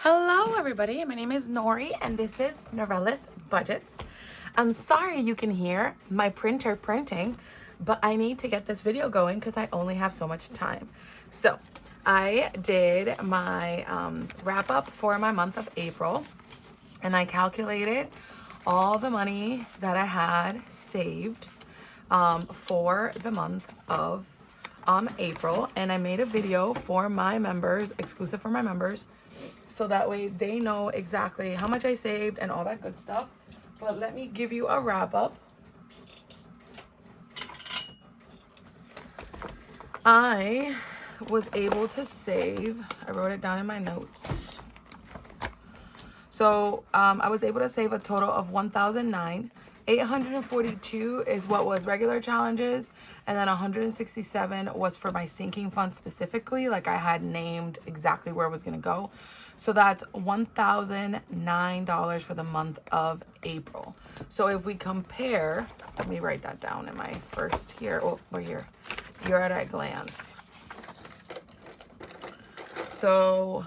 Hello everybody, my name is Nori and this is Norelis Budgets. I'm sorry you can hear my printer printing, but I need to get this video going because I only have so much time. So I did my wrap up for my month of April and I calculated all the money that I had saved for the month of April, and I made a video for my members, exclusive for my members, so that way they know exactly how much I saved and all that good stuff. But let me give you a wrap up. I was able to save, I wrote it down in my notes. So I was able to save a total of $1,009. 842 is what was regular challenges, and then 167 was for my sinking fund specifically, like I had named exactly where it was going to go. So that's $1,009 for the month of April. So if we compare, let me write that down in my first here. Oh, we're here. You're at a glance. So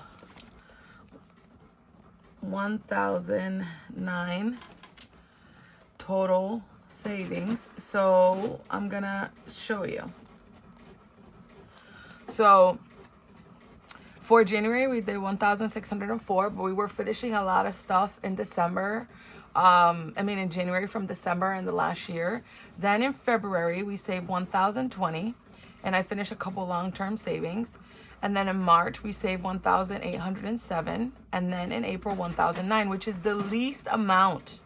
1,009 total savings. So I'm gonna show you. So for January we did 1,604, but we were finishing a lot of stuff in December. In January from December in the last year. Then in February we saved 1,020, and I finished a couple long-term savings. And then in March we saved 1,807, and then in April 1,009, which is the least amount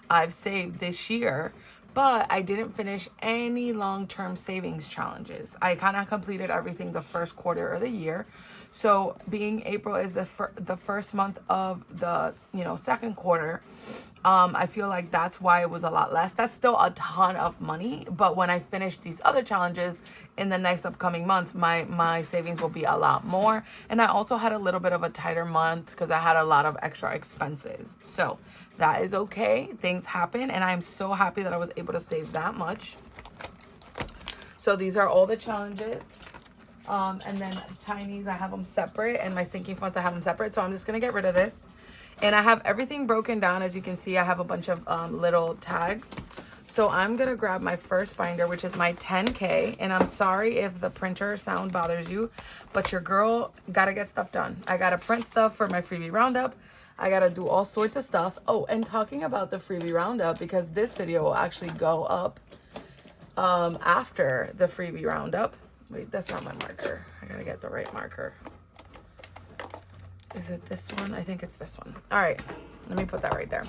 I've saved this year, but I didn't finish any long-term savings challenges. I kind of completed everything the first quarter of the year. So being April is the first month of the second quarter, I feel like that's why it was a lot less. That's still a ton of money, but when I finish these other challenges in the next upcoming months, my savings will be a lot more. And I also had a little bit of a tighter month because I had a lot of extra expenses. So that is okay. Things happen, and I'm so happy that I was able to save that much. So these are all the challenges. And then tinies, I have them separate, and my sinking funds, I have them separate. So I'm just going to get rid of this. And I have everything broken down. As you can see, I have a bunch of little tags. So I'm going to grab my first binder, which is my 10K. And I'm sorry if the printer sound bothers you, but your girl got to get stuff done. I got to print stuff for my freebie roundup. I got to do all sorts of stuff. Oh, and talking about the freebie roundup, because this video will actually go up after the freebie roundup. Wait, that's not my marker. I got to get the right marker. Is it this one? I think it's this one. All right, let me put that right there.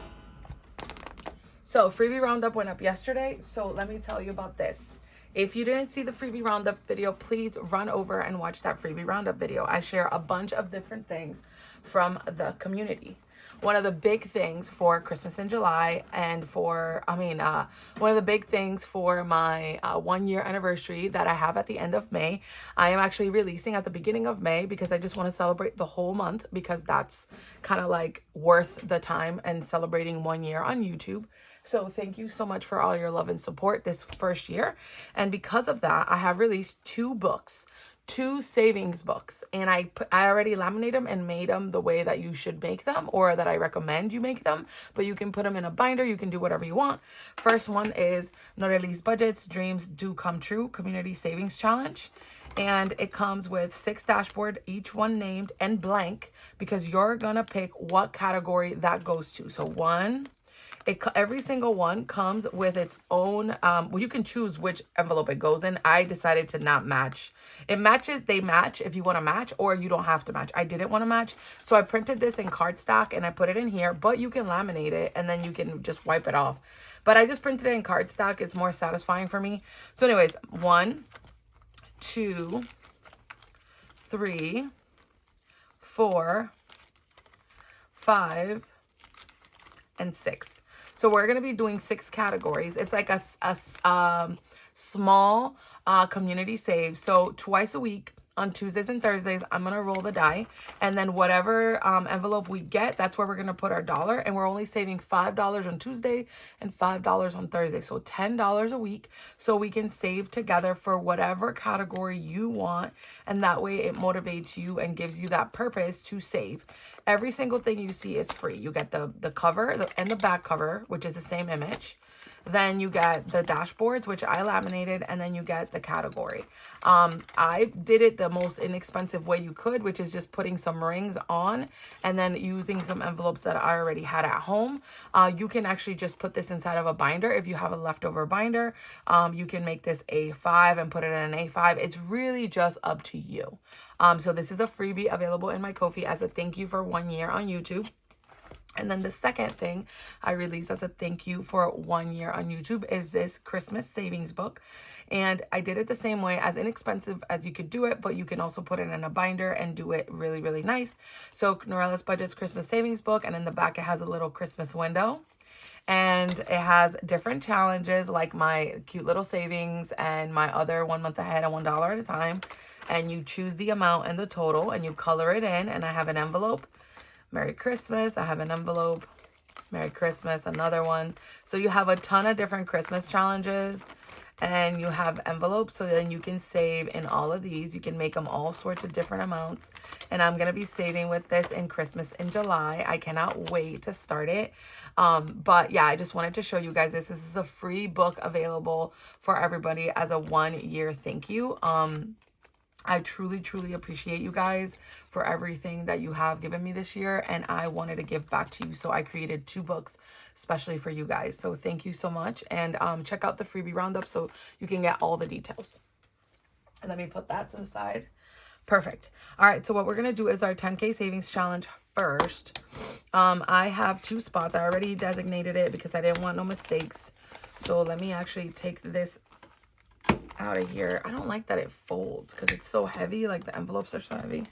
So freebie roundup went up yesterday. So let me tell you about this. If you didn't see the freebie roundup video, please run over and watch that freebie roundup video. I share a bunch of different things from the community. One of the big things for Christmas in July, and one of the big things for my 1 year anniversary that I have at the end of May, I am actually releasing at the beginning of May because I just want to celebrate the whole month, because that's kind of like worth the time and celebrating 1 year on YouTube. So thank you so much for all your love and support this first year. And because of that, I have released 2 books. 2 savings books, and I already laminated them and made them the way that you should make them, or that I recommend you make them, but you can put them in a binder, you can do whatever you want. First one is Norelis Budgets Dreams Do Come True Community Savings Challenge, and it comes with 6 dashboard, each one named and blank, because you're gonna pick what category that goes to. So every single one comes with its own, you can choose which envelope it goes in. I decided to not match. They match if you want to match, or you don't have to match. I didn't want to match, so I printed this in cardstock and I put it in here, but you can laminate it and then you can just wipe it off. But I just printed it in cardstock. It's more satisfying for me. So anyways, 1, 2, 3, 4, 5, and 6. So we're going to be doing 6 categories. It's like a small community save. So twice a week, on Tuesdays and Thursdays, I'm going to roll the die. And then whatever envelope we get, that's where we're going to put our dollar. And we're only saving $5 on Tuesday and $5 on Thursday. So $10 a week. So we can save together for whatever category you want. And that way it motivates you and gives you that purpose to save. Every single thing you see is free. You get the cover and the back cover, which is the same image. Then you get the dashboards, which I laminated, and then you get the category. I did it the most inexpensive way you could, which is just putting some rings on and then using some envelopes that I already had at home. You can actually just put this inside of a binder. If you have a leftover binder, you can make this A5 and put it in an A5. It's really just up to you. So this is a freebie available in my Ko-fi as a thank you for 1 year on YouTube. And then the second thing I released as a thank you for 1 year on YouTube is this Christmas savings book. And I did it the same way, as inexpensive as you could do it, but you can also put it in a binder and do it really, really nice. So Norelis Budget's Christmas savings book, and in the back it has a little Christmas window. And it has different challenges like my cute little savings and my other 1 month ahead and $1 at a time. And you choose the amount and the total and you color it in. And I have an envelope. Merry Christmas. I have an envelope. Merry Christmas. Another one. So you have a ton of different Christmas challenges and you have envelopes. So then you can save in all of these. You can make them all sorts of different amounts. And I'm going to be saving with this in Christmas in July. I cannot wait to start it. But yeah, I just wanted to show you guys this. This is a free book available for everybody as a 1 year thank you. I truly, truly appreciate you guys for everything that you have given me this year. And I wanted to give back to you. So I created 2 books especially for you guys. So thank you so much. And check out the freebie roundup so you can get all the details. And let me put that to the side. Perfect. All right. So what we're going to do is our 10K savings challenge first. I have 2 spots. I already designated it because I didn't want no mistakes. So let me actually take this out of here. I don't like that it folds because it's so heavy. Like the envelopes are so heavy.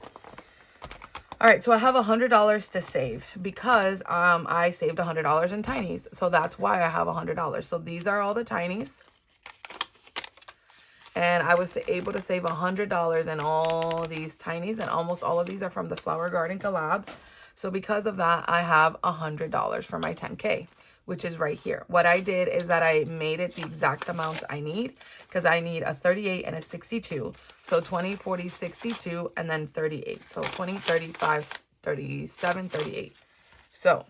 All right, so I have $100 to save because I saved $100 in tinies. So that's why I have $100. So these are all the tinies. And I was able to save $100 in all these tinies. And almost all of these are from the Flower Garden collab. So because of that, I have $100 for my 10K. Which is right here. What I did is that I made it the exact amounts I need because I need a 38 and a 62. So 20, 40, 62, and then 38. So 20, 35, 37, 38. So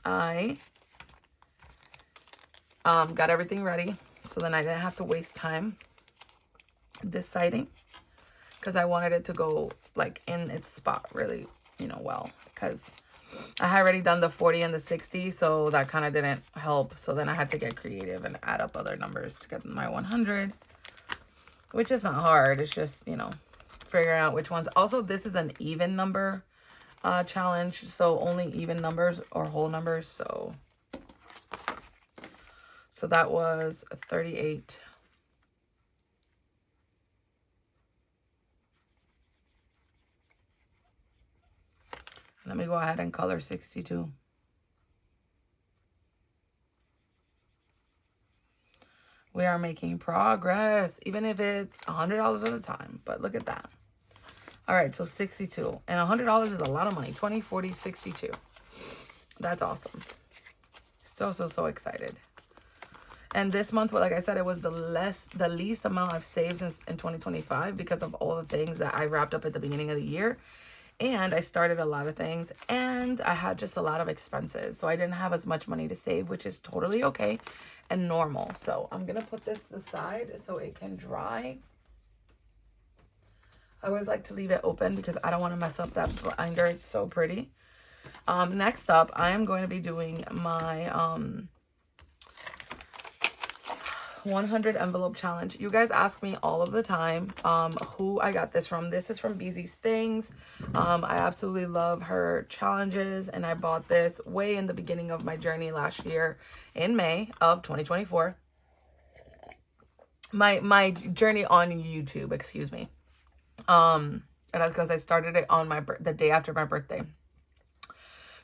I got everything ready. So then I didn't have to waste time deciding because I wanted it to go like in its spot really, you know, well, because I had already done the 40 and the 60, so that kind of didn't help. So then I had to get creative and add up other numbers to get my 100, which is not hard. It's just, you know, figuring out which ones. Also, this is an even number challenge, so only even numbers or whole numbers. So that was 38. Let me go ahead and color 62. We are making progress, even if it's $100 at a time. But look at that. All right, so 62. And $100 is a lot of money. 20, 40, 62. That's awesome. So excited. And this month, like I said, it was the least amount I've saved since in 2025 because of all the things that I wrapped up at the beginning of the year. And I started a lot of things and I had just a lot of expenses. So I didn't have as much money to save, which is totally okay and normal. So I'm going to put this to the side so it can dry. I always like to leave it open because I don't want to mess up that binder. It's so pretty. Next up, I am going to be doing my 100 envelope challenge. You guys ask me all of the time who I got this from. This is from BZ's Things. I absolutely love her challenges, and I bought this way in the beginning of my journey last year in May of 2024. My journey on YouTube, excuse me. And that's because I started it on the day after my birthday.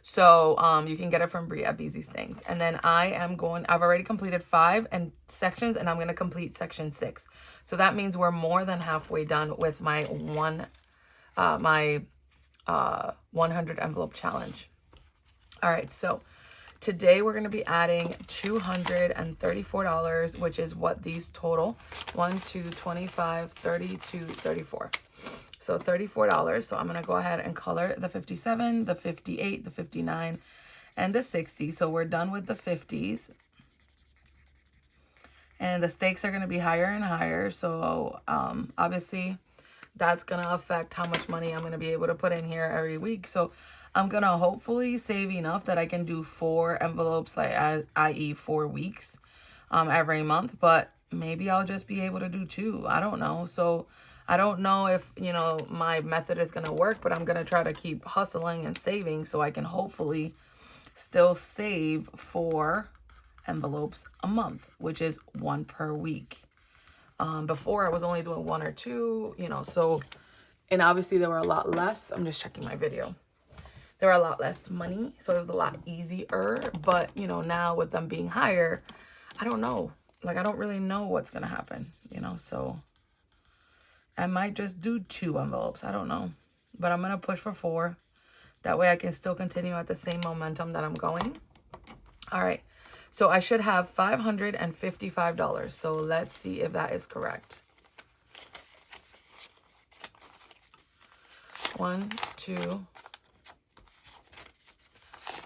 So you can get it from Brie at BZ Stings. And then I've already completed 5 sections, and I'm going to complete section 6. So that means we're more than halfway done with my 100 envelope challenge. All right, so today we're going to be adding $234, which is what these total. 1, 2, 25, 32, 34. So $34. So I'm going to go ahead and color the 57, the 58, the 59, and the 60. So we're done with the 50s. And the stakes are going to be higher and higher. So obviously that's going to affect how much money I'm going to be able to put in here every week. So I'm going to hopefully save enough that I can do 4 envelopes, like i.e. 4 weeks every month. But maybe I'll just be able to do 2. I don't know. So I don't know if, you know, my method is going to work, but I'm going to try to keep hustling and saving so I can hopefully still save 4 envelopes a month, which is 1 per week. Before I was only doing 1 or 2, you know, so, and obviously there were a lot less. I'm just checking my video. There were a lot less money, so it was a lot easier. But, you know, now with them being higher, I don't know. Like, I don't really know what's going to happen, you know, so I might just do 2 envelopes. I don't know. But I'm going to push for 4. That way I can still continue at the same momentum that I'm going. All right. So I should have $555. So let's see if that is correct. 1, 2,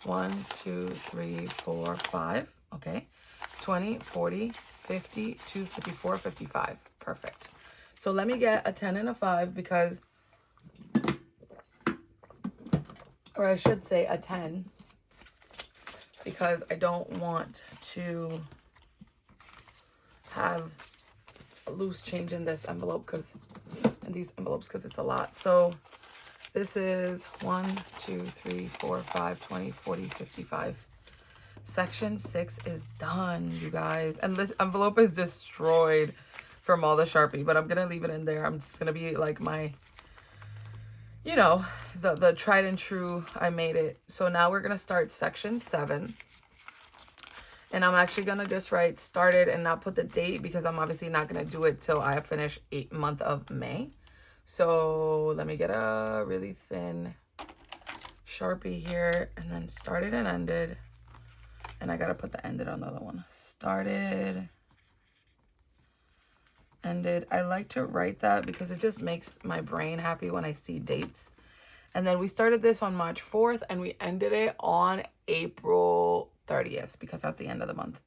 1, 2, 3, 4, 5. Okay. 20, 40, 50, 254, 55. Perfect. So let me get a 10 and a 5 because, or I should say a 10, because I don't want to have a loose change in this envelope because it's a lot. So this is 1, 2, 3, 4, 5, 20, 40, 55. Section 6 is done, you guys. And this envelope is destroyed from all the Sharpie, but I'm going to leave it in there. I'm just going to be like my, you know, the tried and true, I made it. So now we're going to start section 7. And I'm actually going to just write started and not put the date because I'm obviously not going to do it till I finish month of May. So let me get a really thin Sharpie here and then started and ended. And I got to put the ended on the other one. Started, ended. I like to write that because it just makes my brain happy when I see dates. And then we started this on March 4th and we ended it on April 30th because that's the end of the month.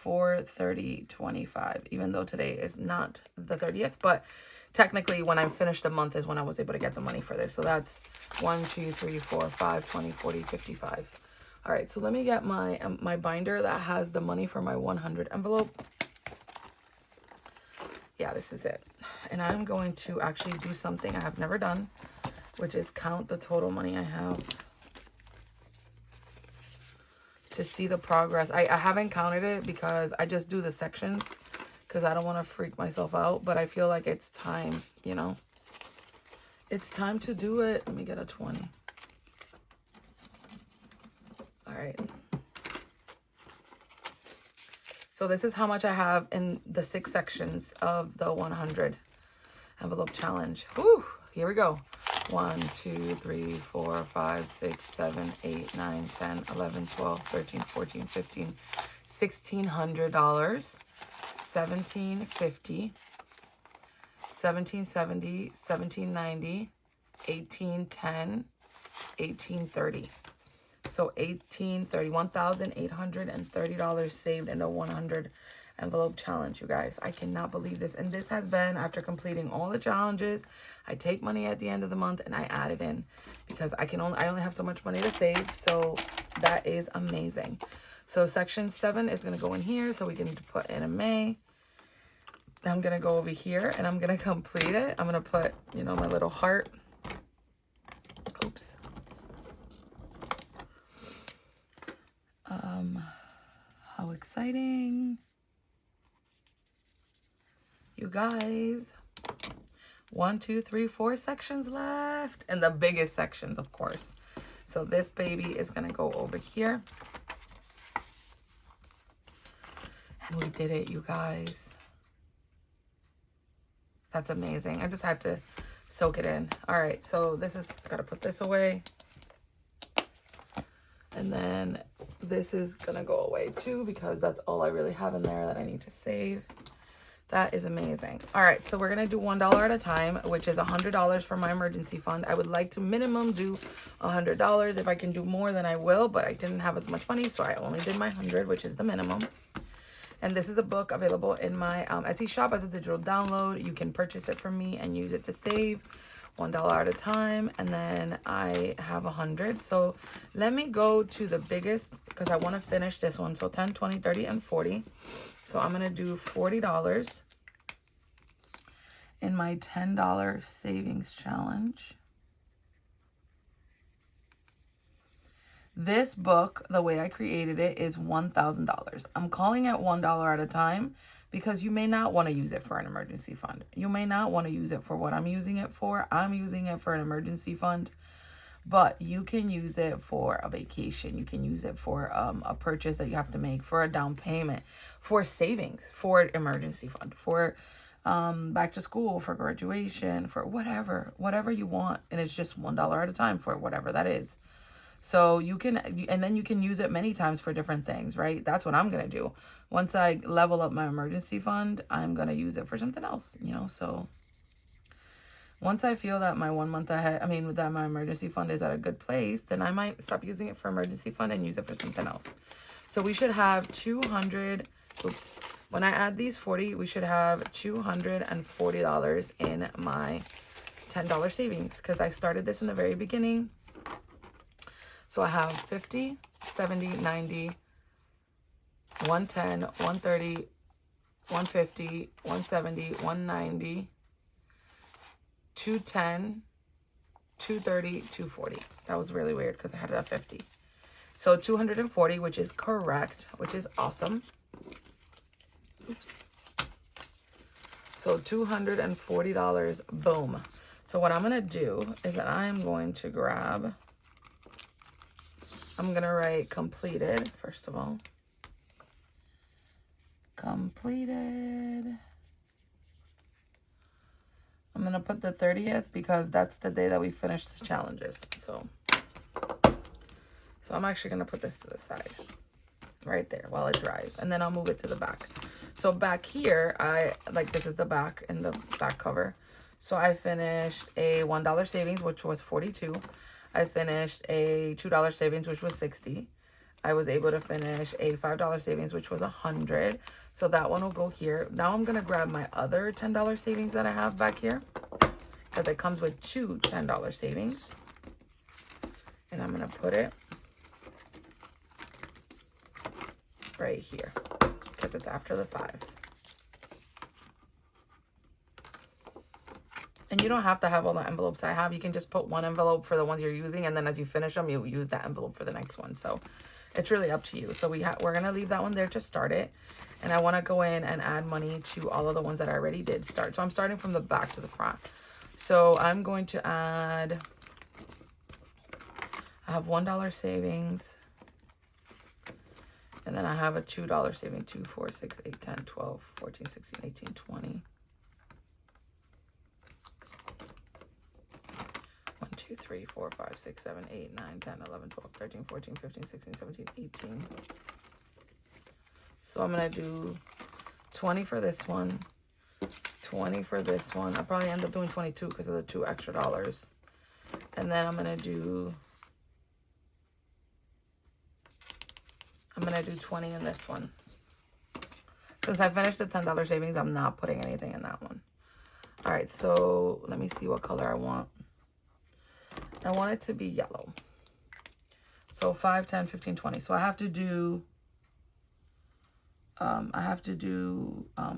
4/30/25, even though today is not the 30th, but technically when I finished the month is when I was able to get the money for this. So that's 1, 2, 3, 4, 5, 20, 40, 55. All right, so let me get my my binder that has the money for my 100 envelope. Yeah, this is it. And I'm going to actually do something I have never done, which is count the total money I have to see the progress. I haven't counted it because I just do the sections because I don't want to freak myself out, but I feel like it's time, you know. It's time to do it. Let me get a 20. All right. So this is how much I have in the 6 sections of the 100 envelope challenge. Whew, here we go. 1, 2, 3, 4, 5, 6, 7, 8, 9, 10, 11, 12, 13, 14, 15, $1,600, $1,750, $1,770, $1,790, $1,810, $1,830. So $1,830 saved in the 100 envelope challenge, you guys. I cannot believe this. And this has been after completing all the challenges. I take money at the end of the month and I add it in because I only have so much money to save. So that is amazing. So section 7 is going to go in here so we can put in a May. I'm going to go over here and I'm going to complete it. I'm going to put, you know, my little heart. Oops. How exciting. You guys. 1, 2, 3, 4 sections left. And the biggest sections, of course. so this baby is gonna go over here. And we did it, you guys. That's amazing. I just had to soak it in. All right, so this is, gotta put this away. And then this is gonna go away too, because that's all I really have in there that I need to save. That is amazing. All right, so we're gonna do $1 at a time, which is $100 for my emergency fund. I would like to minimum do $100. If I can do more, then I will, but I didn't have as much money, so I only did my 100, which is the minimum. And this is a book available in my Etsy shop as a digital download. You can purchase it from me and use it to save $1 at a time. And then I have 100. So let me go to the biggest, because I want to finish this one. So 10, 20, 30, and 40. So I'm going to do $40 in my $10 savings challenge. This book, the way I created it, is $1,000. I'm calling it $1 at a time because you may not want to use it for an emergency fund. You may not want to use it for what I'm using it for. I'm using it for an emergency fund, but you can use it for a vacation. You can use it for a purchase that you have to make, for a down payment, for savings, for emergency fund, for back to school, for graduation, for whatever you want. And it's just $1 at a time for whatever that is. So you can, and then you can use it many times for different things, right? That's what I'm going to do. Once I level up my emergency fund, I'm going to use it for something else, you know? So once I feel that my 1 month ahead, that my emergency fund is at a good place, then I might stop using it for emergency fund and use it for something else. So we should have 200, oops. When I add these 40, we should have $240 in my $10 savings, because I started this in the very beginning. So I have 50, 70, 90, 110, 130, 150, 170, 190, 210, 230, 240. That was really weird because I had it at 50. So 240, which is correct, which is awesome. Oops. So $240, boom. So what I'm going to do is that I'm going to grab... I'm going to write completed, first of all. Completed. I'm going to put the 30th because that's the day that we finished the challenges. So I'm actually going to put this to the side right there while it dries. And then I'll move it to the back. So back here, this is the back in the back cover. So I finished a $1 savings, which was 42. I finished a $2 savings, which was 60. I was able to finish a $5 savings, which was 100. So that one will go here. Now I'm going to grab my other $10 savings that I have back here, because it comes with two $10 savings. And I'm going to put it right here because it's after the 5. And you don't have to have all the envelopes I have. You can just put one envelope for the ones you're using, and then as you finish them, you use that envelope for the next one. So it's really up to you. So we're going to leave that one there to start it. And I want to go in and add money to all of the ones that I already did start. So I'm starting from the back to the front. So I'm going to add, I have $1 savings. And then I have a $2 saving, 2, 4, 6, 8, 10, 12, 14, 16, 18, 20. 1, 2, 3, 4, 5, 6, 7, 8, 9, 10, 11, 12, 13, 14, 15, 16, 17, 18. So I'm going to do 20 for this one, 20 for this one. I'll probably end up doing 22 because of the $2 extra. And then I'm going to do 20 in this one. Since I finished the $10 savings, I'm not putting anything in that one. All right, so let me see what color I want. I want it to be yellow. So 5, 10, 15, 20. So I have to do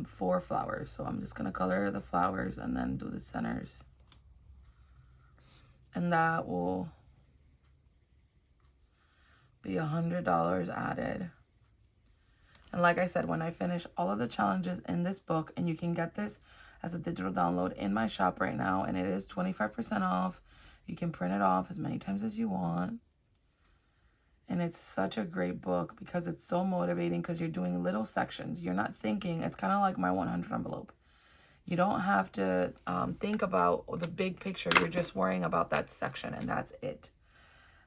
4 flowers. So I'm just going to color the flowers and then do the centers. And that will be $100 added. And like I said, when I finish all of the challenges in this book, and you can get this as a digital download in my shop right now, and it is 25% off. You can print it off as many times as you want. And it's such a great book because it's so motivating because you're doing little sections. You're not thinking, it's kind of like my 100 envelope. You don't have to think about the big picture. You're just worrying about that section and that's it.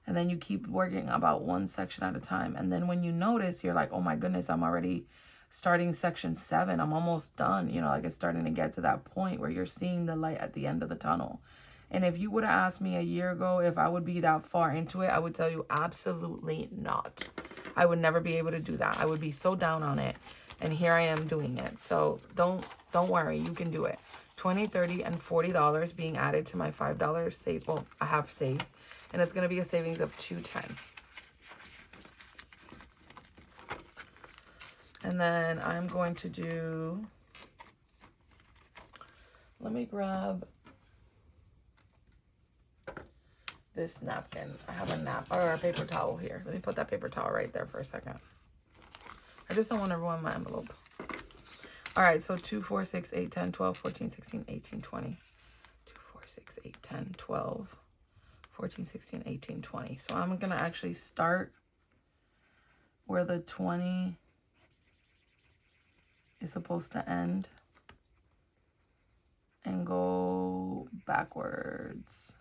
And then you keep working about one section at a time. And then when you notice, you're like, oh my goodness, I'm already starting section 7. I'm almost done. You know, like it's starting to get to that point where you're seeing the light at the end of the tunnel. And if you would have asked me a year ago if I would be that far into it, I would tell you absolutely not. I would never be able to do that. I would be so down on it. And here I am doing it. So don't worry, you can do it. $20, $30, and $40 being added to my $5 save. Well, I have saved. And it's going to be a savings of $210. And then I'm going to do, let me grab this napkin. I have a paper towel here. Let me put that paper towel right there for a second. I just don't want to ruin my envelope. All right, so 2, 4, 6, 8, 10, 12, 14, 16, 18, 20. 2, 4, 6, 8, 10, 12, 14, 16, 18, 20. So I'm going to actually start where the 20 is supposed to end and go backwards.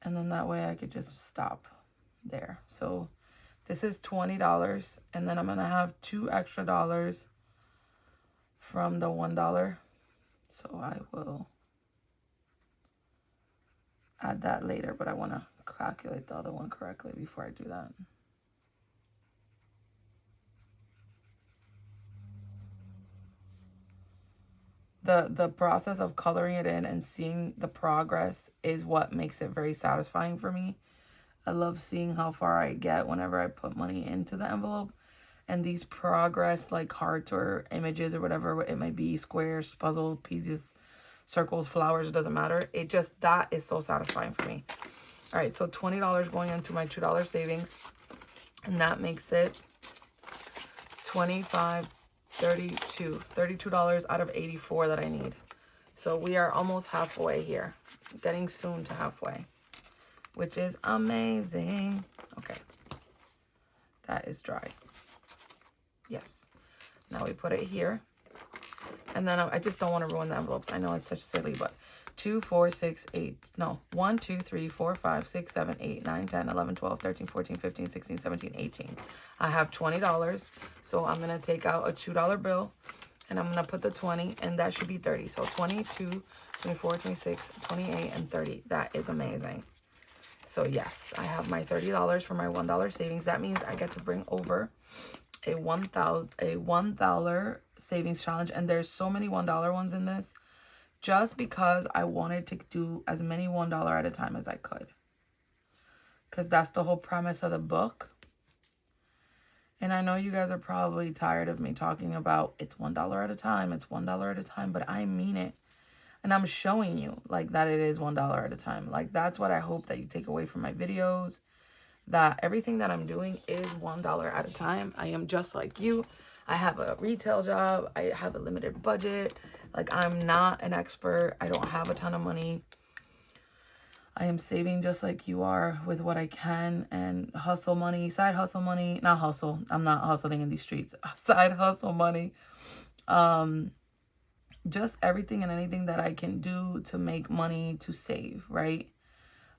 And then that way I could just stop there. So this is $20. And then I'm going to have $2 extra from the $1. So I will add that later. But I want to calculate the other one correctly before I do that. The process of coloring it in and seeing the progress is what makes it very satisfying for me. I love seeing how far I get whenever I put money into the envelope. And these progress, like hearts or images or whatever it might be, squares, puzzle pieces, circles, flowers, it doesn't matter. It just, that is so satisfying for me. All right, so $20 going into my $2 savings. And that makes it $25, $32 out of 84 that I need. So we are almost halfway here, getting soon to halfway, which is amazing. Okay, that is dry. Yes, now we put it here, and then I just don't want to ruin the envelopes. I know it's such silly, but 2, 4, 6, 8, no, 1, 2, 3, 4, 5, 6, 7, 8, 9, 10, 11, 12, 13, 14, 15, 16, 17, 18. I have $20, so I'm going to take out a $2 bill, and I'm going to put the 20, and that should be 30. So 22, 24, 26, 28, and 30. That is amazing. So yes, I have my $30 for my $1 savings. That means I get to bring over a $1 savings challenge, and there's so many $1 ones in this. Just because I wanted to do as many $1 at a time as I could. Because that's the whole premise of the book. And I know you guys are probably tired of me talking about it's $1 at a time. It's $1 at a time. But I mean it. And I'm showing you like that it is $1 at a time. Like that's what I hope that you take away from my videos. That everything that I'm doing is $1 at a time. I am just like you. I have a retail job. I have a limited budget. Like, I'm not an expert. I don't have a ton of money. I am saving just like you are with what I can, and hustle money, side hustle money, not hustle. I'm not hustling in these streets. Side hustle money. Just everything and anything that I can do to make money to save, right?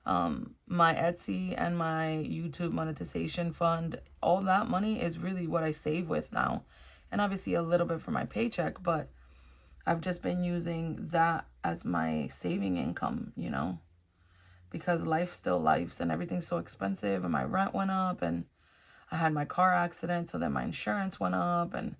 My Etsy and my YouTube monetization fund, all that money is really what I save with now. And obviously a little bit for my paycheck, but I've just been using that as my saving income, you know, because life still lives and everything's so expensive, and my rent went up, and I had my car accident, so then my insurance went up, and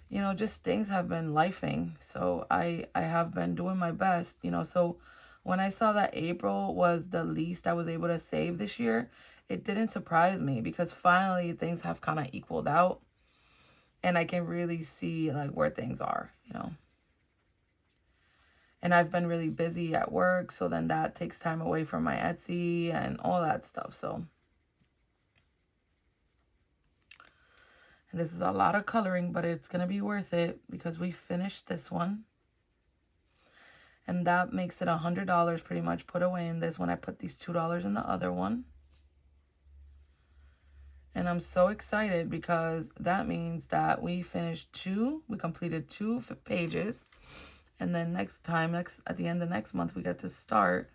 you know, just things have been lifing. So I have been doing my best, you know. So when I saw that April was the least I was able to save this year, it didn't surprise me, because finally things have kind of equaled out, and I can really see like where things are, you know. And I've been really busy at work, so then that takes time away from my Etsy and all that stuff. So, and this is a lot of coloring, but it's going to be worth it because we finished this one. And that makes it $100 pretty much put away in this when I put these $2 in the other one. And I'm so excited because that means that we completed 2 pages. And then at the end of next month, we get to start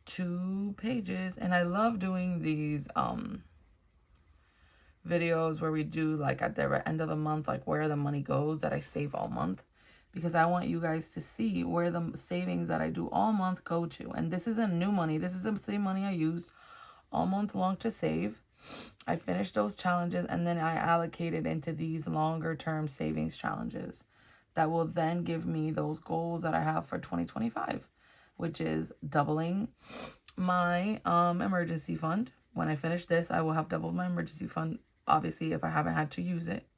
2 pages. And I love doing these videos where we do like at the end of the month, like where the money goes that I save all month. Because I want you guys to see where the savings that I do all month go to. And this isn't new money. This is the same money I used all month long to save. I finished those challenges and then I allocated into these longer term savings challenges that will then give me those goals that I have for 2025, which is doubling my emergency fund. When I finish this, I will have doubled my emergency fund, obviously, if I haven't had to use it.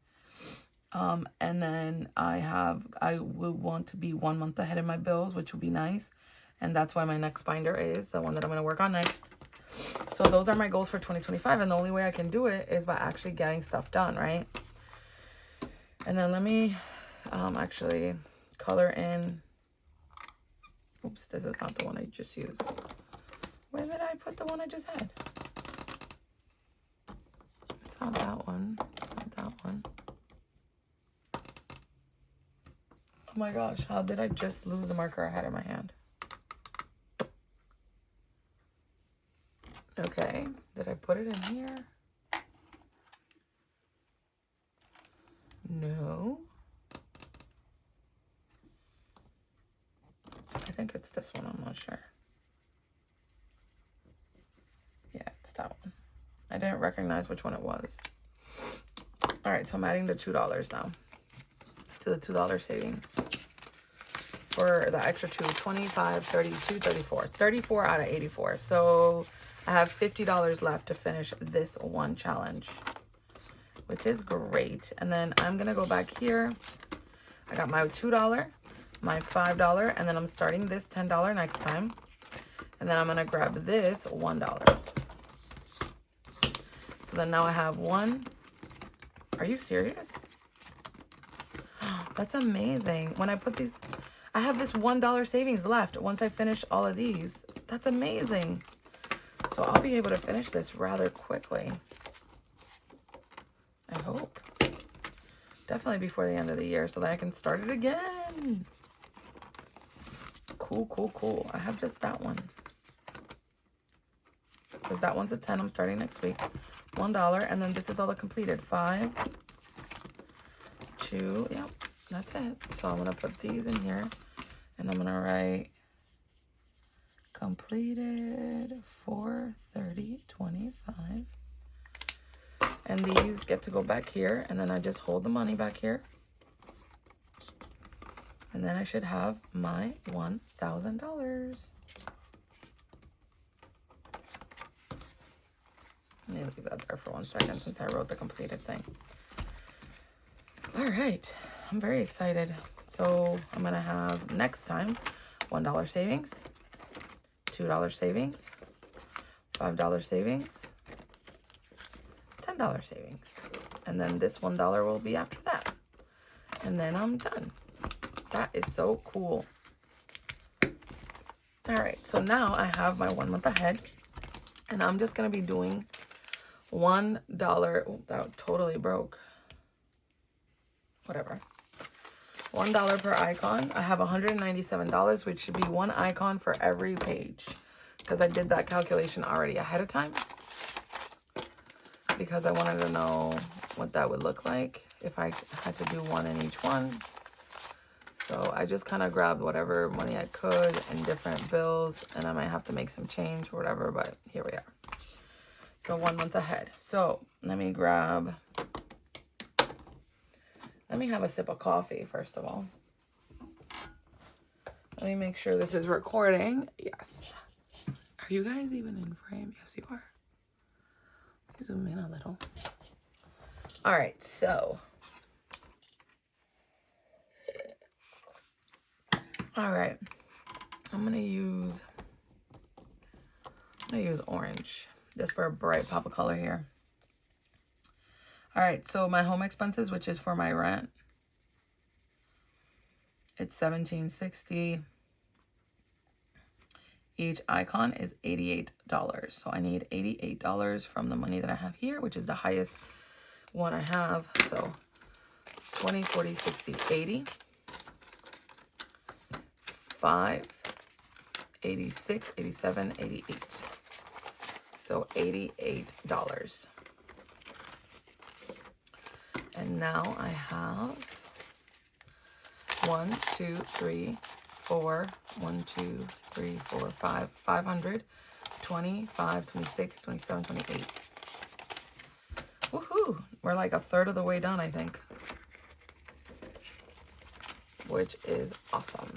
And then I will want to be 1 month ahead in my bills, which will be nice. And that's why my next binder is the one that I'm going to work on next. So those are my goals for 2025. And the only way I can do it is by actually getting stuff done, right? And then let me actually color in. Oops, this is not the one I just used. Where did I put the one I just had? It's not that one. It's not that one. Oh my gosh, how did I just lose the marker I had in my hand? Okay, did I put it in here? No. I think it's this one, I'm not sure. Yeah, it's that one. I didn't recognize which one it was. All right, so I'm adding the $2 now to the $2 savings for the extra 2, 25, 32, 34. 34 out of 84. So I have $50 left to finish this one challenge, which is great. And then I'm going to go back here. I got my $2, my $5, and then I'm starting this $10 next time. And then I'm going to grab this $1. So then now I have one. Are you serious? That's amazing. When I put these, I have this $1 savings left once I finish all of these. That's amazing. So I'll be able to finish this rather quickly. I hope. Definitely before the end of the year so that I can start it again. Cool, cool, cool. I have just that one. Because that one's a 10. I'm starting next week. $1. And then this is all the completed. 5, 2. Yep, that's it. So I'm going to put these in here. And I'm going to write completed 4/30/25. And these get to go back here. And then I just hold the money back here. And then I should have my $1,000. Let me leave that there for 1 second since I wrote the completed thing. All right. I'm very excited. So I'm going to have next time $1 savings, $2 savings, $5 savings, $10 savings. And then this $1 will be after that. And then I'm done. That is so cool. All right. So now I have my 1 month ahead. And I'm just going to be doing $1. Oh, that totally broke. Whatever. $1 per icon. I have $197, which should be 1 icon for every page. Because I did that calculation already ahead of time. Because I wanted to know what that would look like if I had to do 1 in each one. So I just kind of grabbed whatever money I could in different bills. And I might have to make some change or whatever. But here we are. So 1 month ahead. So let me have a sip of coffee, first of all. Let me make sure this is recording. Yes. Are you guys even in frame? Yes, you are. Let me zoom in a little. All right, so. All right. I'm going to use orange. Just for a bright pop of color here. All right, so my home expenses, which is for my rent, it's $17.60. Each icon is $88. So I need $88 from the money that I have here, which is the highest one I have. So 20, 40, 60, 80, 5, 86, 87, 88. So $88. And now I have 1, 2, 3, 4, 1, 2, 3, 4, 5, 500, 25, 26, 27, 28. Woohoo! We're like a third of the way done, I think. Which is awesome.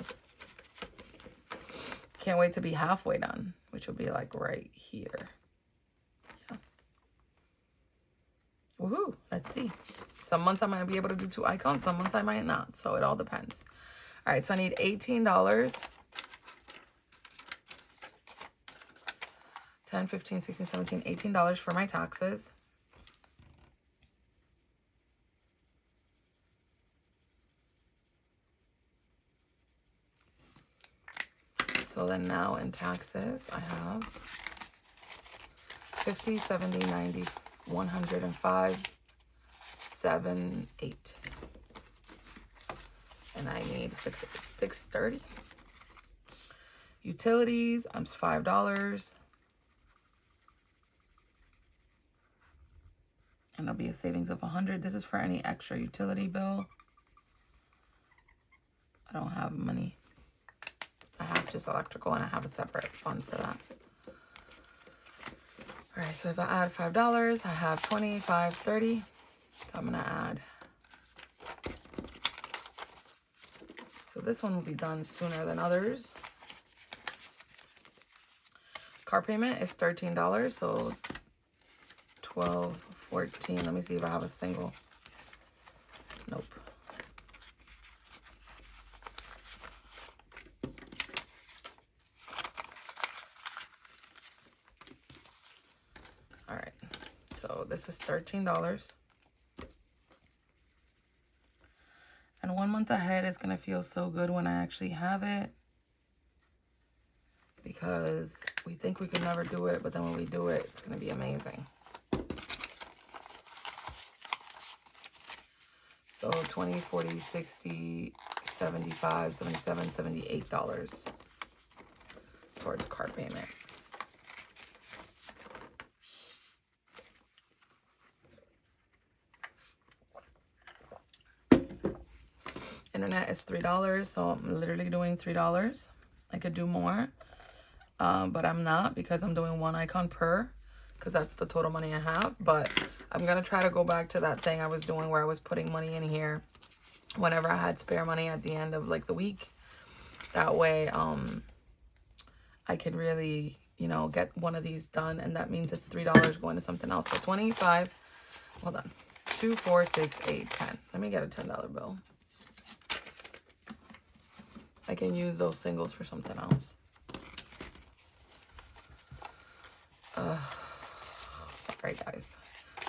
Can't wait to be halfway done, which will be like right here. Yeah. Woohoo! Let's see. Some months I might be able to do 2 icons, some months I might not. So it all depends. All right, so I need $18. 10, 15, 16, 17, $18 for my taxes. So then now in taxes, I have 50, 70, 90, 105, 7, 8. And I need 630. Utilities, I'm $5. And it'll be a savings of 100. This is for any extra utility bill. I don't have money. I have just electrical and I have a separate fund for that. All right, so if I add $5, I have 25, 30. So I'm gonna add. So this one will be done sooner than others. Car payment is $13, so 12, 14. Let me see if I have a single. Nope. All right, so this is $13. And 1 month ahead is going to feel so good when I actually have it. Because we think we can never do it, but then when we do it, it's going to be amazing. So 20, 40, 60, 75, 77, $78 towards car payment. Internet is $3, so I'm literally doing $3. I could do more, but I'm not because I'm doing 1 icon per, because that's the total money I have. But I'm gonna try to go back to that thing I was doing where I was putting money in here whenever I had spare money at the end of like the week. That way I could really, you know, get one of these done, and that means it's $3 going to something else. So 25, hold on, 2, 4, 6, 8, 10. Let me get a $10 bill. I can use those singles for something else. Sorry guys.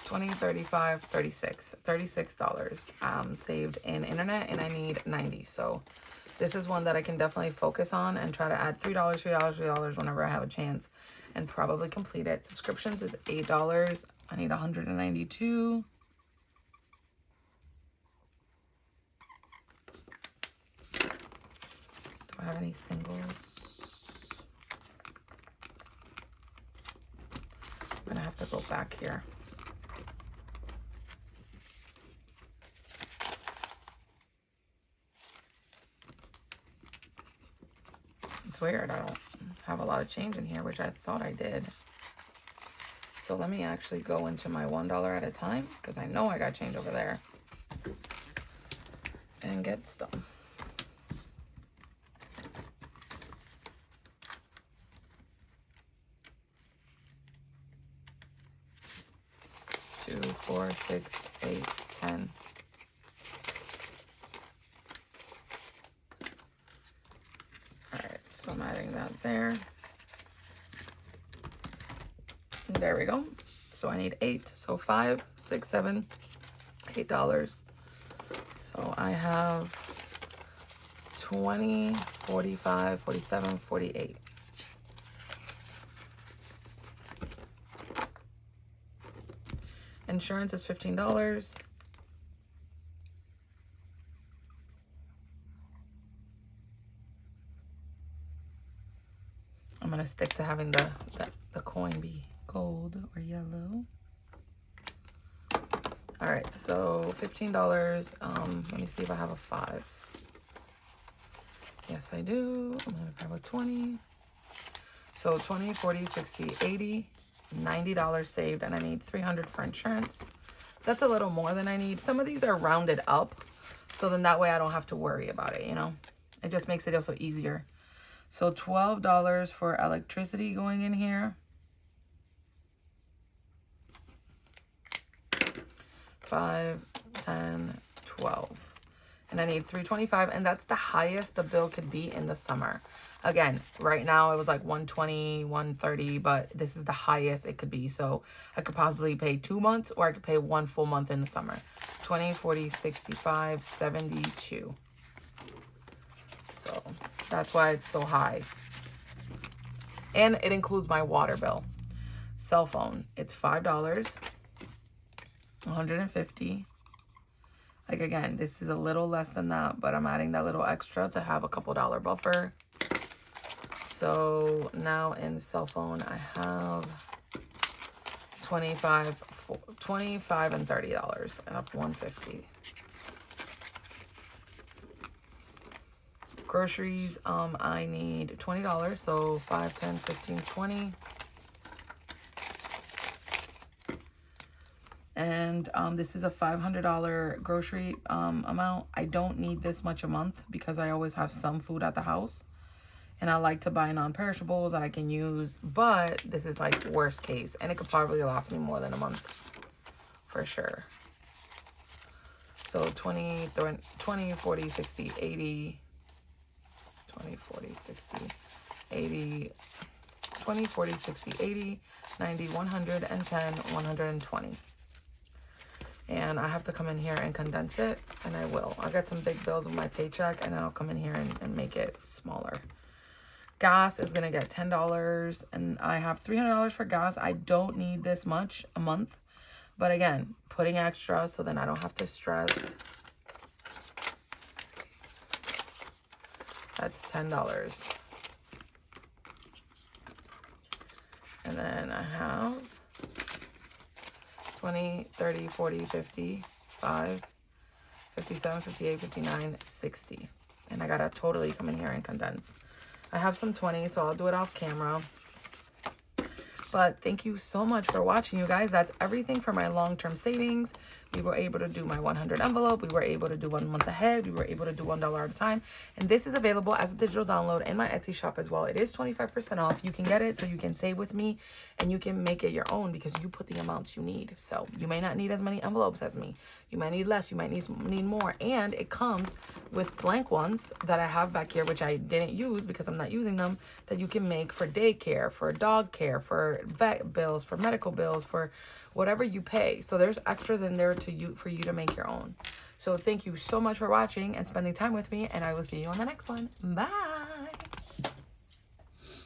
20, 35, 36. $36 saved in internet, and I need 90. So this is one that I can definitely focus on and try to add $3, $3 whenever I have a chance and probably complete it. Subscriptions is $8. I need 192. Do I have any singles? I'm gonna have to go back here. It's weird, I don't have a lot of change in here, which I thought I did. So let me actually go into my $1 at a time, because I know I got change over there, and get stuff. 2, 4, 6, 8, 10. All right, so I'm adding that there. There we go. So I need 8. So 5, 6, 7, $8. So I have 20, 45, 47, 48. Insurance is $15. I'm going to stick to having the coin be gold or yellow. All right, so $15. Let me see if I have a 5. Yes, I do. I'm going to grab a 20. So 20, 40, 60, 80, $90 saved, and I need $300 for insurance. That's a little more than I need. Some of these are rounded up, so then that way I don't have to worry about it, you know? It just makes it also easier. So $12 for electricity going in here. 5, 10, 12. And I need $325, and that's the highest the bill could be in the summer. Again, right now it was like $120, $130, but this is the highest it could be. So I could possibly pay 2 months, or I could pay 1 full month in the summer. 20, 40, 65, 72. So that's why it's so high. And it includes my water bill. Cell phone, it's $5, 150. Like, again, this is a little less than that, but I'm adding that little extra to have a couple dollar buffer. So now in the cell phone, I have $25 and $30, and up $150. Groceries, I need $20, so 5, 10, 15, 20. And this is a $500 grocery amount. I don't need this much a month because I always have some food at the house. And I like to buy non-perishables that I can use. But this is like worst case. And it could probably last me more than a month. For sure. So 20, 40, 60, 80. 20, 40, 60, 80. 20, 40, 60, 80, 90, 110, 120. And I have to come in here and condense it, and I will. I'll get some big bills with my paycheck, and then I'll come in here and make it smaller. Gas is going to get $10, and I have $300 for gas. I don't need this much a month. But again, putting extra so then I don't have to stress. That's $10. And then I have 20, 30, 40, 50, 5, 57, 58, 59, 60. And I gotta totally come in here and condense. I have some 20, so I'll do it off camera. But thank you so much for watching, you guys. That's everything for my long-term savings. We were able to do my 100 envelope. We were able to do 1 month ahead. We were able to do $1 at a time. And this is available as a digital download in my Etsy shop as well. It is 25% off. You can get it so you can save with me and you can make it your own because you put the amounts you need. So you may not need as many envelopes as me. You might need less. You might need more. And it comes with blank ones that I have back here, which I didn't use because I'm not using them, that you can make for daycare, for dog care, for vet bills, for medical bills, for whatever you pay. So there's extras in there for you to make your own. So thank you so much for watching and spending time with me, and I will see you on the next one. Bye.